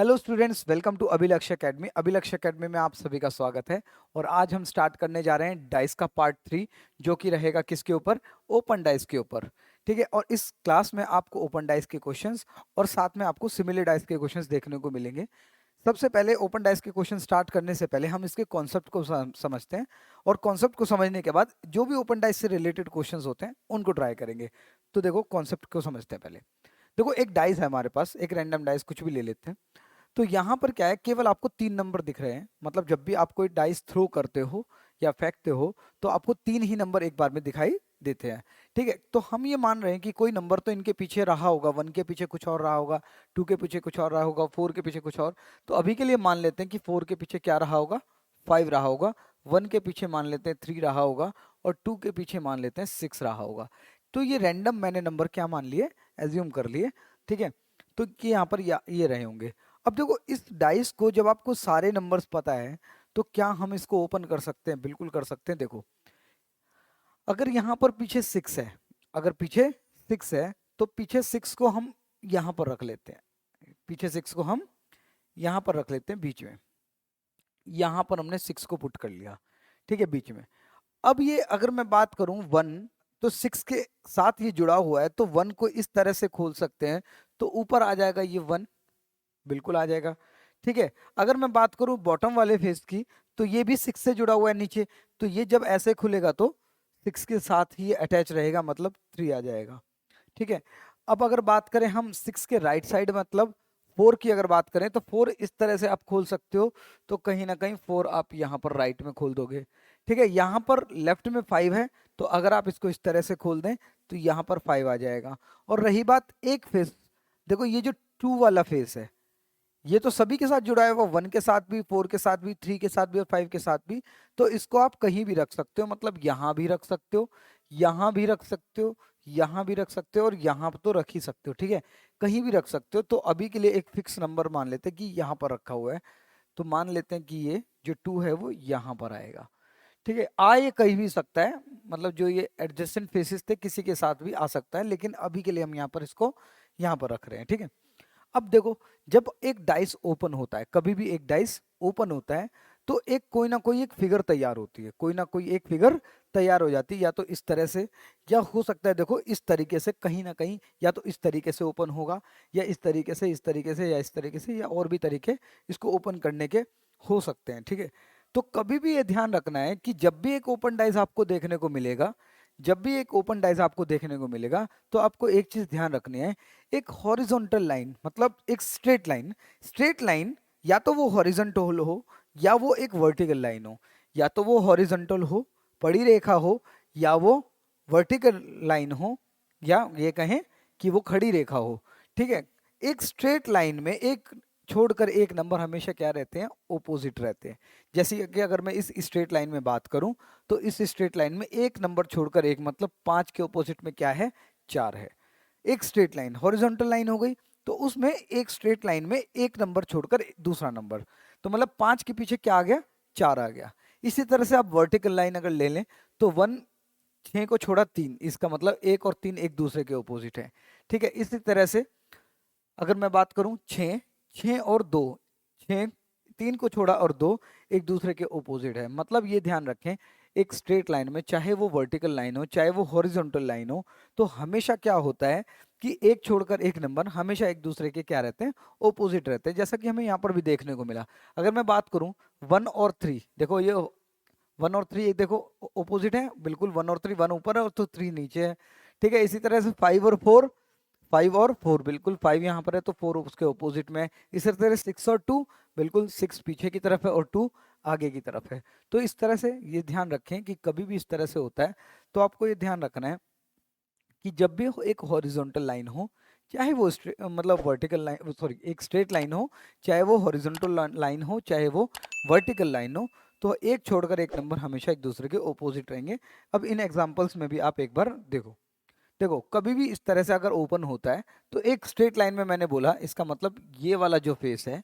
Hello students, welcome to अभिलक्ष्य academy. अभिलक्ष्य academy में आप सभी का स्वागत है। और आज हम स्टार्ट करने जा रहे हैं डाइस का पार्ट 3, जो कि रहेगा किसके ऊपर? ओपन डाइस के ऊपर। ठीक है, और इस क्लास में आपको ओपन डाइस के क्वेश्चंस और साथ में आपको सिमिलर डाइस के क्वेश्चंस देखने को मिलेंगे। सबसे पहले ओपन डाइस के क्वेश्चन स्टार्ट करने से पहले हम इसके कॉन्सेप्ट को समझते हैं, और कॉन्सेप्ट को समझने के बाद जो भी ओपन डाइस से रिलेटेड क्वेश्चंस होते हैं उनको ट्राई करेंगे। तो देखो, कॉन्सेप्ट को समझते हैं पहले। देखो, एक डाइस है हमारे पास, एक रैंडम डाइस, कुछ भी ले लेते हैं। तो यहाँ पर क्या है, केवल आपको 3 नंबर दिख रहे हैं। मतलब जब भी आप कोई डाइस थ्रो करते हो या फेंकते हो तो आपको 3 ही नंबर एक बार में दिखाई देते हैं। ठीक है, तो हम ये मान रहे हैं कि कोई नंबर तो इनके पीछे रहा होगा, 1 के पीछे कुछ और रहा होगा, 2 के पीछे कुछ और रहा होगा, 4 के पीछे कुछ और। तो अभी के लिए मान लेते हैं कि 4 के पीछे क्या रहा होगा, 5 रहा होगा। 1 के पीछे मान लेते हैं 3 रहा होगा, और 2 के पीछे मान लेते हैं 6 रहा होगा। तो ये रैंडम मैंने नंबर क्या मान लिए, एज्यूम कर लिए। ठीक है, तो ये यहाँ पर ये रहे होंगे। अब देखो, इस डाइस को जब आपको सारे नंबर्स पता है तो क्या हम इसको ओपन कर सकते हैं? बिल्कुल कर सकते हैं। देखो, अगर यहाँ पर पीछे 6 है, अगर पीछे 6 है तो पीछे 6 को हम यहाँ पर रख लेते हैं। पीछे 6 को हम यहाँ पर रख लेते हैं बीच में। यहाँ पर हमने 6 को पुट कर लिया, ठीक है, बीच में। अब ये अगर मैं बात करूं 1, तो 6 के साथ ये जुड़ा हुआ है, तो 1 को इस तरह से खोल सकते हैं, तो ऊपर आ जाएगा ये 1, बिल्कुल आ जाएगा। ठीक है, अगर मैं बात करूं बॉटम वाले फेस की, तो ये भी 6 से जुड़ा हुआ है नीचे, तो ये जब ऐसे खुलेगा तो 6 के साथ ही अटैच रहेगा, मतलब 3 आ जाएगा। ठीक है, अब अगर बात करें हम 6 के राइट साइड, मतलब 4 की अगर बात करें, तो 4 इस तरह से आप खोल सकते हो, तो कहीं ना कहीं 4 आप यहाँ पर राइट में खोल दोगे। ठीक है, यहाँ पर लेफ्ट में 5 है, तो अगर आप इसको इस तरह से खोल दें तो यहाँ पर 5 आ जाएगा। और रही बात एक फेस, देखो ये जो 2 वाला फेस है, ये तो सभी के साथ जुड़ा है, वो 1 के साथ भी, 4 के साथ भी, 3 के साथ भी और 5 के साथ भी। तो इसको आप कहीं भी रख सकते हो, मतलब यहाँ भी रख सकते हो, यहाँ भी रख सकते हो, यहाँ भी रख सकते हो, और यहाँ पर तो रख ही सकते हो। ठीक है, कहीं भी रख सकते हो। तो अभी के लिए एक फिक्स नंबर मान लेते हैं कि यहाँ पर रखा हुआ है, तो मान लेते हैं कि ये जो 2 है वो यहाँ पर आएगा। ठीक है, आ ये कहीं भी सकता है, मतलब जो ये एडजेसेंट फेसेस थे किसी के साथ भी आ सकता है, लेकिन अभी के लिए हम यहाँ पर इसको यहाँ पर रख रहे हैं। ठीक है, अब देखो, जब एक डाइस ओपन होता है, कभी भी एक डाइस ओपन होता है, तो एक कोई ना कोई एक फिगर तैयार होती है, कोई ना कोई एक फिगर तैयार हो जाती है, या तो इस तरह से, या हो सकता है देखो इस तरीके से, कहीं ना कहीं या तो इस तरीके से ओपन होगा, या इस तरीके से, इस तरीके से, या इस तरीके से, या और भी तरीके इसको ओपन करने के हो सकते हैं। ठीक है, तो कभी भी ये ध्यान रखना है कि जब भी एक ओपन डाइस आपको देखने को मिलेगा, जब भी एक ओपन डाइस आपको देखने को मिलेगा, तो आपको एक चीज ध्यान रखनी है। एक हॉरिजॉन्टल लाइन, मतलब एक स्ट्रेट लाइन, स्ट्रेट लाइन या तो वो हॉरिजॉन्टल हो या वो एक वर्टिकल लाइन हो, या तो वो हॉरिजॉन्टल हो, पड़ी रेखा हो, या वो वर्टिकल लाइन हो, या ये कहें कि वो खड़ी रेखा हो। ठीक है, एक स्ट्रेट लाइन में एक छोड़कर एक नंबर हमेशा क्या रहते हैं, ओपोजिट रहते हैं। जैसे कि अगर मैं इस स्ट्रेट लाइन में बात करूं, तो इस स्ट्रेट लाइन में एक नंबर छोड़कर एक, मतलब 5 के ओपोजिट में क्या है, 4 है। एक स्ट्रेट लाइन हॉरिजॉन्टल लाइन हो गई, तो उसमें एक स्ट्रेट लाइन में एक नंबर छोड़कर दूसरा नंबर, तो मतलब 5 के पीछे क्या आ गया, 4 आ गया। इसी तरह से आप वर्टिकल लाइन अगर ले लें, तो 1, 6 को छोड़ा 3, इसका मतलब 1 और 3 एक दूसरे के ओपोजिट है। ठीक है, इसी तरह से अगर मैं बात करूं 6, 6 और 2, 6, 3 को छोड़ा और 2 एक दूसरे के ओपोजिट है। मतलब ये ध्यान रखें, एक स्ट्रेट लाइन में, चाहे वो वर्टिकल लाइन हो चाहे वो हॉरिजॉन्टल लाइन हो, तो हमेशा क्या होता है कि एक छोड़कर एक नंबर हमेशा एक दूसरे के क्या रहते हैं, ओपोजिट रहते हैं। जैसा कि हमें यहाँ पर भी देखने को मिला। अगर मैं बात करूं 1 और 3, देखो ये 1 और 3 एक देखो ओपोजिट है, बिल्कुल 1 और 3, 1 ऊपर है और तो 3 नीचे है। ठीक है, इसी तरह से 5 और 4, 5 और 4, बिल्कुल 5 यहाँ पर है तो 4 उसके ऑपोजिट में है। इसी तरह 6 और 2, बिल्कुल 6 पीछे की तरफ है और 2 आगे की तरफ है। तो इस तरह से ये ध्यान रखें कि कभी भी इस तरह से होता है, तो आपको ये ध्यान रखना है कि जब भी एक हॉरिजॉन्टल लाइन हो, चाहे वो मतलब वर्टिकल लाइन, सॉरी, एक स्ट्रेट लाइन हो, चाहे वो हॉरिजॉन्टल लाइन हो, चाहे वो वर्टिकल लाइन हो, तो एक छोड़कर एक नंबर हमेशा एक दूसरे के ऑपोजिट रहेंगे। अब इन एग्जांपल्स में भी आप एक बार देखो। देखो, कभी भी इस तरह से अगर ओपन होता है, तो एक स्ट्रेट लाइन में मैंने बोला, इसका मतलब ये वाला जो फेस है,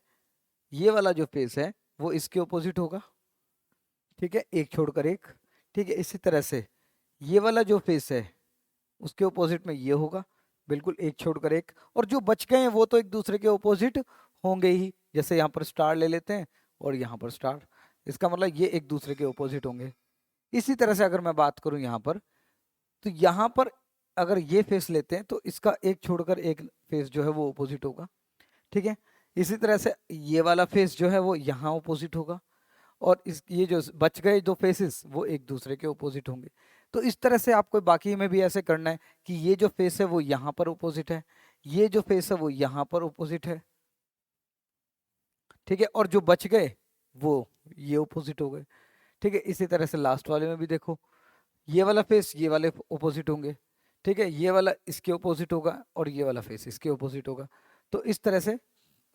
ये वाला जो फेस है वो इसके ऑपोजिट होगा। ठीक है, एक छोड़कर एक। ठीक है, इसी तरह से ये वाला जो फेस है उसके ऑपोजिट में ये होगा, बिल्कुल एक छोड़कर एक। और जो बच गए हैं वो तो एक दूसरे के ऑपोजिट होंगे ही, जैसे यहाँ पर स्टार ले लेते हैं और यहाँ पर स्टार, इसका मतलब ये एक दूसरे के ऑपोजिट होंगे। इसी तरह से अगर मैं बात करूं यहाँ पर, तो यहाँ पर अगर ये फेस लेते हैं तो इसका एक छोड़कर एक फेस जो है वो ऑपोजिट होगा, ठीक है। इसी तरह से ये वाला फेस जो है वो यहाँ ऑपोजिट होगा, और इस ये जो बच गए दो फेसेस वो एक दूसरे के ऑपोजिट होंगे। तो इस तरह से आपको बाकी में भी ऐसे करना है कि ये जो फेस है वो यहाँ पर ऑपोजिट है, ये जो फेस है वो यहाँ पर ऑपोजिट है, ठीक है, और जो बच गए वो ये ऑपोजिट हो गए, ठीक है। इसी तरह से लास्ट वाले में भी देखो, ये वाला फेस ये वाले ऑपोजिट होंगे, ठीक है, ये वाला इसके ऑपोजिट होगा और ये वाला फेस इसके ऑपोजिट होगा। तो इस तरह से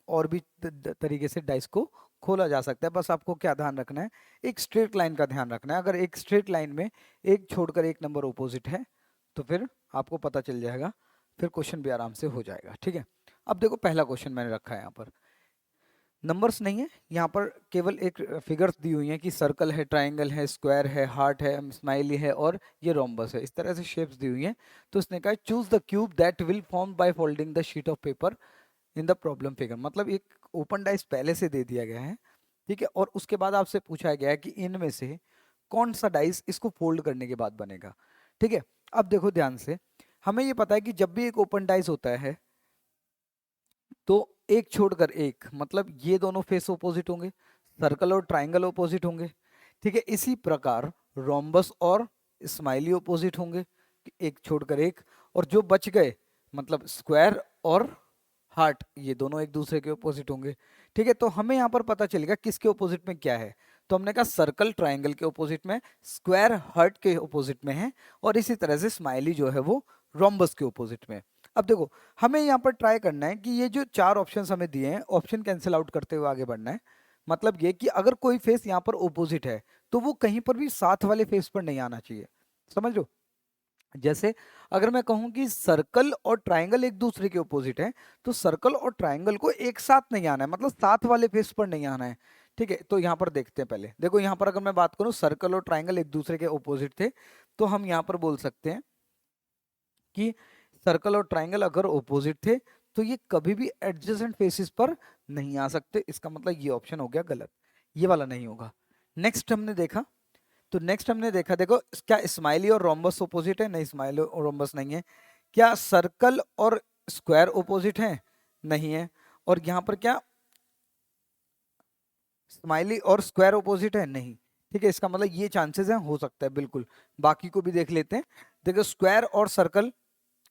और भी तरीके से डाइस को खोला जा सकता है। बस आपको क्या ध्यान रखना है, एक स्ट्रेट लाइन का ध्यान रखना है। अगर एक स्ट्रेट लाइन में एक छोड़कर एक नंबर ऑपोजिट है तो फिर आपको पता चल जाएगा, फिर क्वेश्चन भी आराम से हो जाएगा, ठीक है। अब देखो पहला क्वेश्चन मैंने रखा है यहाँ पर, नंबर्स नहीं है, यहाँ पर केवल एक फिगर्स दी हुई हैं कि सर्कल है, ट्राइंगल है, स्क्वायर है, हार्ट है, स्माइली है और ये रोम्बस है, इस तरह से शेप्स दी हुई हैं। तो इसने कहा choose the cube that will form by folding the sheet of paper in the problem figure. मतलब एक ओपन डाइस पहले से दे दिया गया है, ठीक है, और उसके बाद आपसे पूछा गया है कि इनमें से कौन सा डाइस इसको फोल्ड करने के बाद बनेगा, ठीक है। अब देखो ध्यान से, हमें ये पता है कि जब भी एक ओपन डाइस होता है तो एक छोड़कर एक, मतलब ये दोनों फेस ऑपोजिट होंगे, सर्कल और ट्राइंगल ऑपोजिट होंगे, ठीक है। इसी प्रकार रोम्बस और स्माइली ऑपोजिट होंगे, एक छोड़कर एक, और जो बच गए मतलब स्क्वायर और हार्ट ये दोनों एक दूसरे के ऑपोजिट होंगे, ठीक है। तो हमें यहाँ पर पता चलेगा किसके ऑपोजिट में क्या है। तो हमने कहा सर्कल ट्राइंगल के ऑपोजिट में, स्क्वायर हार्ट के ऑपोजिट में है, और इसी तरह से स्माइली जो है वो रोम्बस के ऑपोजिट में। अब देखो हमें यहाँ पर ट्राई करना है कि ये जो चार ऑप्शंस हमें दिए हैं, ऑप्शन कैंसिल आउट करते हुए आगे बढ़ना है। मतलब ये कि अगर कोई फेस यहाँ पर ऑपोजिट है तो वो कहीं पर भी साथ वाले फेस पर नहीं आना चाहिए, समझ लो। जैसे अगर मैं कहूं कि सर्कल और ट्राइंगल एक दूसरे के ऑपोजिट है, तो सर्कल और ट्राइंगल को एक साथ नहीं आना है, मतलब साथ वाले फेस पर नहीं आना है, ठीक है। तो यहाँ पर देखते हैं, पहले देखो यहाँ पर अगर मैं बात करूं सर्कल और ट्राइंगल एक दूसरे के ऑपोजिट थे, तो हम यहाँ पर बोल सकते हैं कि सर्कल और ट्राइंगल अगर ऑपोजिट थे तो ये कभी भी एडजेसेंट फेसेस पर नहीं आ सकते, इसका मतलब ये ऑप्शन हो गया गलत, ये वाला नहीं होगा। नेक्स्ट हमने देखा, तो नेक्स्ट हमने देखा, देखो क्या स्माइली और रोम्बस ऑपोजिट है, नहीं स्माइली और रोम्बस नहीं है। क्या सर्कल और स्क्वायर ऑपोजिट है, नहीं है। और यहाँ पर क्या स्माइली और स्क्वायर ऑपोजिट है, नहीं, ठीक है। इसका मतलब ये चांसेस हैं, हो सकता है बिल्कुल। बाकी को भी देख लेते हैं, देखो स्क्वायर और सर्कल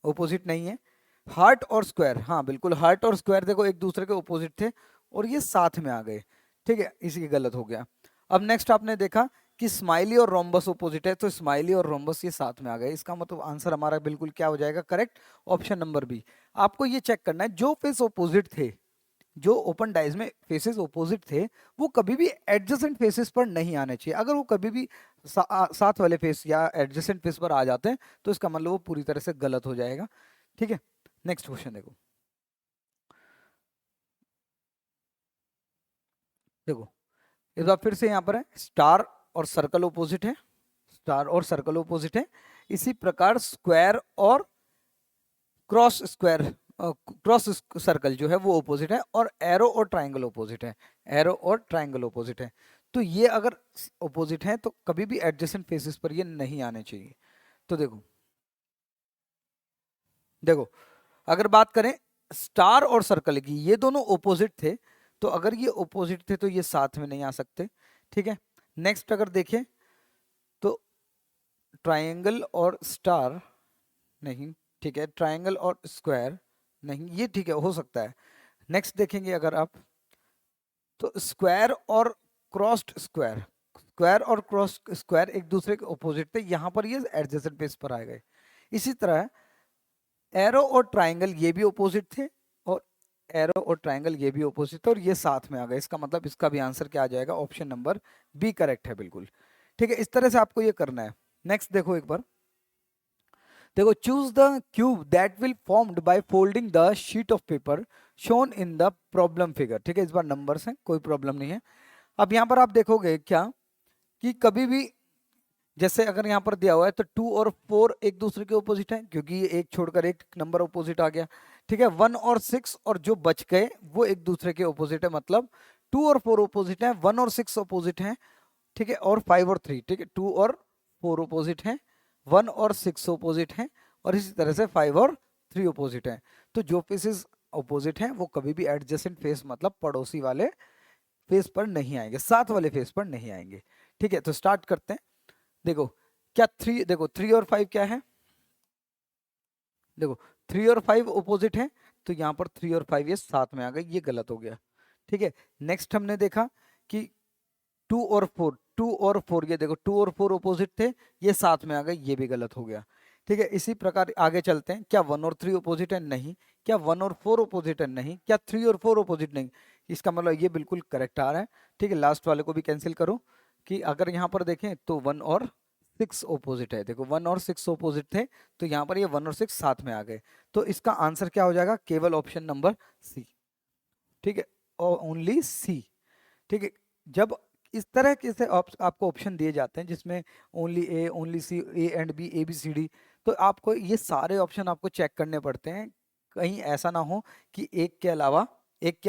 ऑपोजिट नहीं है, हार्ट और स्क्वायर, हाँ बिल्कुल हार्ट और स्क्वायर देखो एक दूसरे के ऑपोजिट थे और ये साथ में आ गए, ठीक है, इसी गलत हो गया। अब नेक्स्ट आपने देखा कि स्माइली और रोम्बस ऑपोजिट है, तो स्माइली और रोम्बस ये साथ में आ गए, इसका मतलब आंसर हमारा बिल्कुल क्या हो जाएगा, करेक्ट, ऑप्शन नंबर बी। आपको ये चेक करना है जो फेस ऑपोजिट थे, जो ओपन डाइज में फेसेस ऑपोजिट थे, वो कभी भी एडजेसेंट फेसेस पर नहीं आने चाहिए। अगर वो कभी भी साथ वाले फेस या एडजेसेंट फेस पर आ जाते हैं तो इसका मतलब वो पूरी तरह से गलत हो जाएगा, ठीक है। नेक्स्ट क्वेश्चन देखो, देखो इस बार फिर से यहाँ पर है स्टार और सर्कल ऑपोजिट है, स्टार और सर्कल ऑपोजिट है। इसी प्रकार स्क्वायर और क्रॉस स्क्वायर, क्रॉस सर्कल जो है वो ऑपोजिट है, और एरो और ट्राइंगल ऑपोजिट है, एरो और ट्राइंगल ऑपोजिट है। तो ये अगर ऑपोजिट है तो कभी भी एडजेसेंट फेसेस पर ये नहीं आने चाहिए। तो देखो, देखो अगर बात करें स्टार और सर्कल की, ये दोनों ऑपोजिट थे, तो अगर ये ऑपोजिट थे तो ये साथ में नहीं आ सकते, ठीक है। नेक्स्ट अगर देखें तो ट्राइंगल और स्टार नहीं, ठीक है, ट्राइंगल और स्क्वायर नहीं, ये ठीक है हो सकता है। नेक्स्ट देखेंगे अगर आप, तो स्क्वायर और क्रॉस्ड स्क्वायर, स्क्वायर और क्रॉस स्क्वायर एक दूसरे के ऑपोजिट थे, यहां पर ये एडजेसेंट पेज पर आ गए। इसी तरह एरो और ट्राइंगल ये भी ऑपोजिट थे, और एरो और ट्राइंगल ये भी ऑपोजिट थे और ये साथ में आ गए, इसका मतलब इसका भी आंसर क्या आ जाएगा, ऑप्शन नंबर बी करेक्ट है बिल्कुल, ठीक है। इस तरह से आपको ये करना है। नेक्स्ट देखो एक बार, देखो choose the cube that will formed by folding the sheet of paper shown in the problem figure, ठीक है। इस बार नंबर्स हैं, कोई प्रॉब्लम नहीं है। अब यहाँ पर आप देखोगे क्या कि कभी भी जैसे अगर यहाँ पर दिया हुआ है तो 2 और 4 एक दूसरे के ऑपोजिट है, क्योंकि ये एक छोड़कर एक नंबर ऑपोजिट आ गया, ठीक है, 1 और 6 और जो बच गए वो एक दूसरे के ऑपोजिट है, मतलब 2 और 4 ऑपोजिट है, 1 और 6 ऑपोजिट है, ठीक है, और 5 और 3, ठीक है, 2 और 4 ऑपोजिट है, 1 और 6 ऑपोजिट है, और इसी तरह से 5 और 3 ऑपोजिट है। तो जो फेसेस ऑपोजिट हैं वो कभी भी एडजेसेंट फेस मतलब पड़ोसी वाले फेस पर नहीं आएंगे, साथ वाले फेस पर नहीं आएंगे। ठीक है, तो स्टार्ट करते हैं। देखो क्या 3, देखो 3 और 5 क्या है, देखो 3 और 5 ऑपोजिट है, तो यहाँ पर 3 और 5 ये साथ में आ गए, ये गलत हो गया। ठीक है, नेक्स्ट हमने देखा कि 2 और 4, 2 और 4, ये देखो 2 और 4 ऑपोजिट थे, ये साथ में आ गए, ये भी गलत हो गया। ठीक है, इसी प्रकार आगे चलते हैं। क्या 1 और 3 ऑपोजिट है? नहीं। क्या 1 और 4 ऑपोजिट है? नहीं। क्या 3 और 4 ऑपोजिट? नहीं। इसका मतलब ये बिल्कुल करेक्ट आ रहा है। ठीक है, लास्ट वाले को भी कैंसिल करो कि अगर यहाँ पर देखें तो 1 और 6 ऑपोजिट है, देखो 1 और 6 ऑपोजिट थे, तो यहाँ पर ये 1 और 6 साथ में आ गए, तो इसका आंसर क्या हो जाएगा? केवल ऑप्शन नंबर सी। ठीक है, ओनली सी। ठीक है, जब इस तरह के से आपको ऑप्शन दिए जाते हैं जिसमें only A, only C, A and B, A B C D, तो आपको ये सारे ऑप्शन आपको चेक करने पड़ते हैं, कहीं ऐसा ना हो कि एक के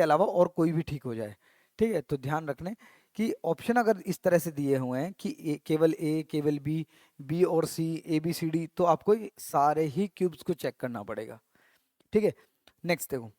अलावा और कोई भी ठीक हो जाए। ठीक है, तो ध्यान रखने कि ऑप्शन अगर इस तरह से दिए हुए हैं कि केवल ए, केवल बी, बी और सी, ए बी सी डी, तो आपको ये सारे ही क्यूब्स को चेक करना पड़ेगा। ठीक है, नेक्स्ट देखो,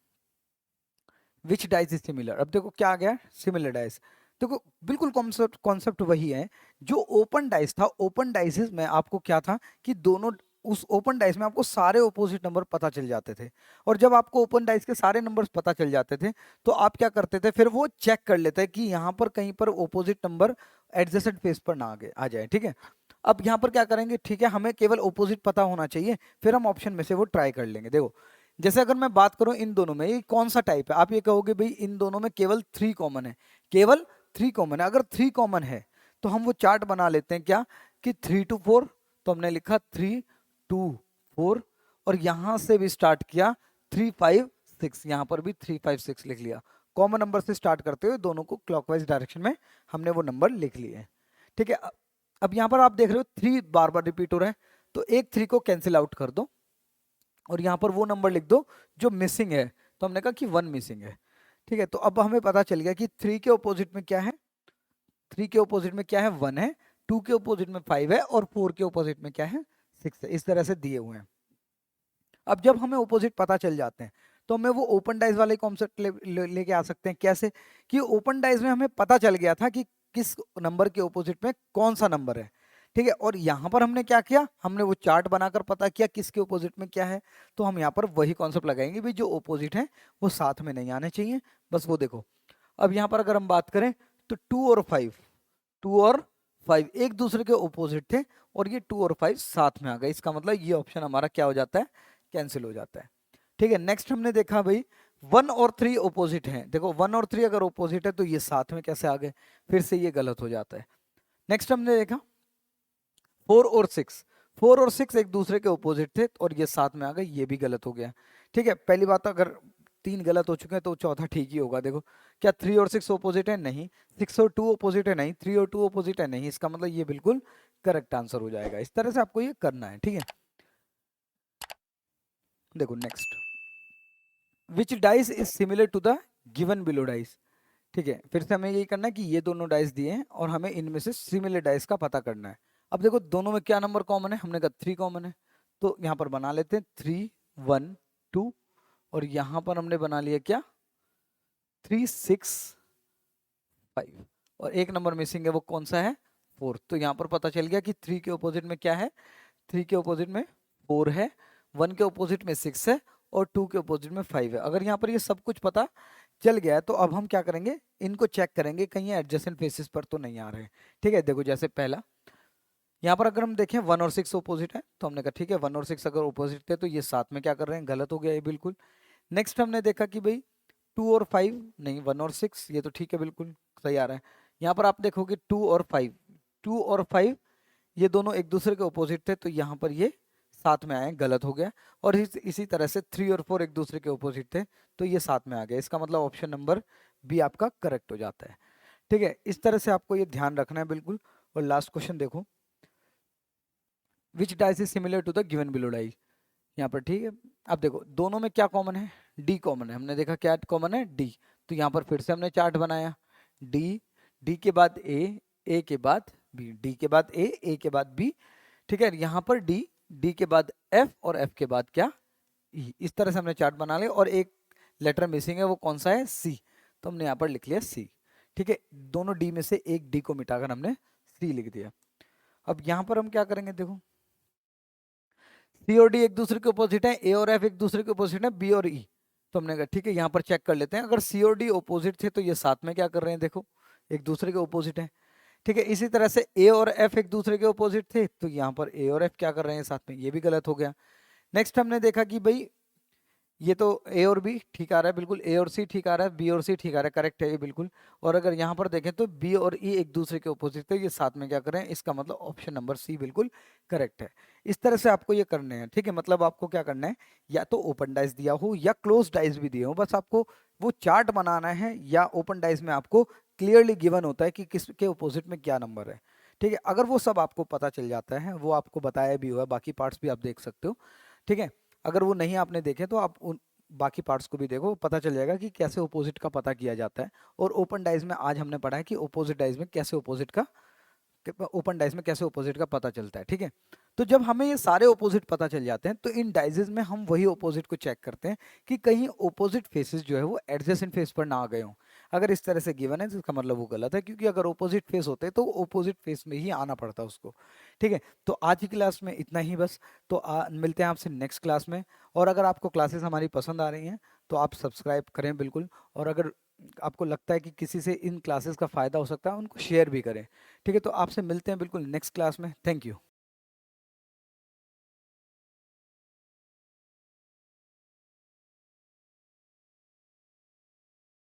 विच डाइस इज सिमिलर। अब देखो क्या आ गया, सिमिलर डाइस। देखो बिल्कुल कॉन्सेप्ट कॉन्सेप्ट वही है जो ओपन डाइस था। ओपन डाइसेस में आपको क्या था कि दोनों, उस ओपन डाइस में आपको सारे ऑपोजिट नंबर पता चल जाते थे, और जब आपको ओपन डाइस के सारे नंबर्स पता चल जाते थे तो आप क्या करते थे, फिर वो चेक कर लेते कि यहाँ पर कहीं पर ऑपोजिट नंबर एडजेसेंट फेस पर ना आ जाए। ठीक है, अब यहाँ पर क्या करेंगे, ठीक है, हमें केवल ऑपोजिट पता होना चाहिए, फिर हम ऑप्शन में से वो ट्राई कर लेंगे। देखो जैसे अगर मैं बात करूं इन दोनों में, ये कौन सा टाइप है, आप ये कहोगे भाई इन दोनों में केवल 3 कॉमन है, केवल 3 कॉमन है। अगर 3 कॉमन है तो हम वो चार्ट बना लेते हैं क्या, कि 3 to 4, तो हमने लिखा 3 2 4, और यहां से भी स्टार्ट किया 3 5 6, यहां पर भी 3 5 6 लिख लिया। कॉमन नंबर से स्टार्ट करते हुए दोनों को क्लॉकवाइज डायरेक्शन में हमने वो नंबर लिख लिए हैं। ठीक है, अब यहां पर आप देख रहे हो 3 बार बार रिपीट हो रहा है, तो एक 3 को कैंसिल आउट कर दो और यहाँ पर वो नंबर लिख दो जो मिसिंग है, तो हमने कहा कि 1 मिसिंग है। ठीक है, तो अब हमें पता चल गया कि 3 के ऑपोजिट में क्या है, 3 के ऑपोजिट में क्या है, 1 है, 2 के ऑपोजिट में 5 है, और 4 के ऑपोजिट में क्या है, 6 है। इस तरह से दिए हुए हैं। अब जब हमें ऑपोजिट पता चल जाते हैं तो हमें वो ओपन डाइस वाले कॉन्सेप्ट लेके आ सकते हैं। कैसे कि ओपन डाइस में हमें पता चल गया था कि किस नंबर के ऑपोजिट में कौन सा नंबर है। ठीक है, और यहाँ पर हमने क्या किया, हमने वो चार्ट बनाकर पता किया किसके ऑपोजिट में क्या है, तो हम यहाँ पर वही कॉन्सेप्ट लगाएंगे भी जो ऑपोजिट है वो साथ में नहीं आने चाहिए, बस वो देखो। अब यहाँ पर अगर हम बात करें तो 2 और 5 एक दूसरे के ऑपोजिट थे, और ये 2 और 5 साथ में आ गए, इसका मतलब ये ऑप्शन हमारा क्या हो जाता है, कैंसिल हो जाता है। ठीक है, नेक्स्ट हमने देखा भाई 1 और 3 ऑपोजिट हैं। देखो 1 और 3 अगर ऑपोजिट है तो ये साथ में कैसे आ गए, फिर से ये गलत हो जाता है। नेक्स्ट हमने देखा 4 और 6, 4 और 6 एक दूसरे के ऑपोजिट थे और ये साथ में आ गए, ये भी गलत हो गया। ठीक है, पहली बात अगर 3 गलत हो चुके हैं तो चौथा ठीक ही होगा। देखो क्या 3 और 6 ऑपोजिट है? नहीं। 6 और 2 ऑपोजिट है? नहीं। 3 और 2 ऑपोजिट है? नहीं। इसका मतलब ये बिल्कुल करेक्ट आंसर हो जाएगा। इस तरह से आपको ये करना है। ठीक है, देखो next, which dice is similar to the given below dice. ठीक है, फिर से हमें यही करना है कि ये दोनों डाइस दिए हैं और हमें इनमें से सिमिलर डाइस का पता करना है। अब देखो दोनों में क्या नंबर कॉमन है, हमने कहा 3 कॉमन है, तो यहाँ पर बना लेते हैं 3 1 2, और यहाँ पर हमने बना लिया क्या, 3 6 5, और एक नंबर मिसिंग है, वो कौन सा है, 4। तो यहाँ पर पता चल गया कि 3 के ऑपोजिट में क्या है, 3 के ऑपोजिट में 4 है, 1 के ऑपोजिट में 6 है, और 2 के ऑपोजिट में 5 है। अगर यहाँ पर ये सब कुछ पता चल गया है तो अब हम क्या करेंगे, इनको चेक करेंगे कहीं एडजेसेंट फेसेस पर तो नहीं आ रहे हैं। ठीक है, देखो जैसे पहला यहाँ पर अगर हम देखें 1 और 6 ऑपोजिट है, तो हमने कहा ठीक है 1 और 6 अगर ऑपोजिट थे तो ये साथ में क्या कर रहे हैं, गलत हो गया ये बिल्कुल। नेक्स्ट हमने देखा कि भाई 2 और 5 नहीं, 1 और 6 ये तो ठीक है, बिल्कुल सही आ रहा है। यहाँ पर आप देखोगे 2 और 5, 2 और 5 ये दोनों एक दूसरे के ऑपोजिट थे, तो यहाँ पर ये साथ में आए, गलत हो गया। और इसी तरह से 3 और 4 एक दूसरे के ऑपोजिट थे, तो ये साथ में आ गया। इसका मतलब ऑप्शन नंबर बी आपका करेक्ट हो जाता है। ठीक है, इस तरह से आपको ये ध्यान रखना है बिल्कुल। और लास्ट क्वेश्चन देखो, which dice is similar to the given below dice. यहाँ पर, ठीक है। अब देखो दोनों में क्या कॉमन है, डी कॉमन है, हमने देखा क्या कॉमन है, डी। तो यहाँ पर फिर से हमने चार्ट बनाया, डी, डी के बाद ए के बाद बी, डी के बाद ए के बाद बी, ठीक है। यहाँ पर डी, डी के बाद एफ और एफ के बाद क्या, ई। इस तरह से हमने चार्ट बना लिया और एक लेटर मिसिंग है, वो कौन सा है, सी। तो हमने यहाँ पर लिख लिया सी, ठीक है। दोनों डी में से एक डी को मिटाकर हमने सी लिख दिया। अब यहाँ पर हम क्या करेंगे, देखो सी और डी एक दूसरे के अपोजिट है, ए और एफ एक दूसरे के अपोजिट है, बी और ई। तो हमने कहा ठीक है, यहाँ पर चेक कर लेते हैं, अगर सी और डी अपोजिट थे तो ये साथ में क्या कर रहे हैं, देखो एक दूसरे के अपोजिट है, ठीक है। इसी तरह से ए और एफ एक दूसरे के अपोजिट थे, तो यहाँ पर ए और एफ क्या कर रहे हैं साथ में, ये भी गलत हो गया। नेक्स्ट हमने देखा कि भाई ये तो ए और बी ठीक आ रहा है, बिल्कुल ए और सी ठीक आ रहा है, बी और सी ठीक आ रहा है, करेक्ट है ये बिल्कुल। और अगर यहाँ पर देखें तो बी और ई एक दूसरे के अपोजिट थे, ये साथ में क्या कर रहे हैं, इसका मतलब ऑप्शन नंबर सी बिल्कुल करेक्ट है। इस तरह से आपको ये करने हैं, ठीक है। मतलब आपको क्या करना है, या तो ओपन डाइस दिया हो या क्लोज डाइस भी दिए हो, बस आपको वो चार्ट बनाना है, या ओपन डाइस में आपको क्लियरली गिवन होता है कि किसके अपोजिट में क्या नंबर है, ठीक है। अगर वो सब आपको पता चल जाता है, वो आपको बताया भी हुआ है, बाकी पार्ट्स भी आप देख सकते हो, ठीक है। अगर वो नहीं आपने देखे तो आप उन बाकी पार्ट्स को भी देखो, पता चल जाएगा कि कैसे ओपोजिट का पता किया जाता है। और ओपन डाइज में आज हमने पढ़ा है कि ओपोजिट डाइज में कैसे ओपोजिट का, ओपन डाइज में कैसे ओपोजिट का पता चलता है, ठीक है। तो जब हमें ये सारे ओपोजिट पता चल जाते हैं, तो इन डाइजेस में हम वही ओपोजिट को चेक करते हैं कि कहीं ओपोजिट फेसेस जो है वो एडजेसेंट फेस पर ना आ गए हों। अगर इस तरह से गिवन है तो इसका मतलब वो गलत है, क्योंकि अगर ओपोजिट फेस होते तो ओपोजिट फेस में ही आना पड़ता उसको, ठीक है। तो आज की क्लास में इतना ही बस। तो मिलते हैं आपसे नेक्स्ट क्लास में। और अगर आपको क्लासेस हमारी पसंद आ रही हैं तो आप सब्सक्राइब करें बिल्कुल। और अगर आपको लगता है कि किसी से इन क्लासेस का फ़ायदा हो सकता है, उनको शेयर भी करें, ठीक है। तो आपसे मिलते हैं बिल्कुल नेक्स्ट क्लास में। Thank you.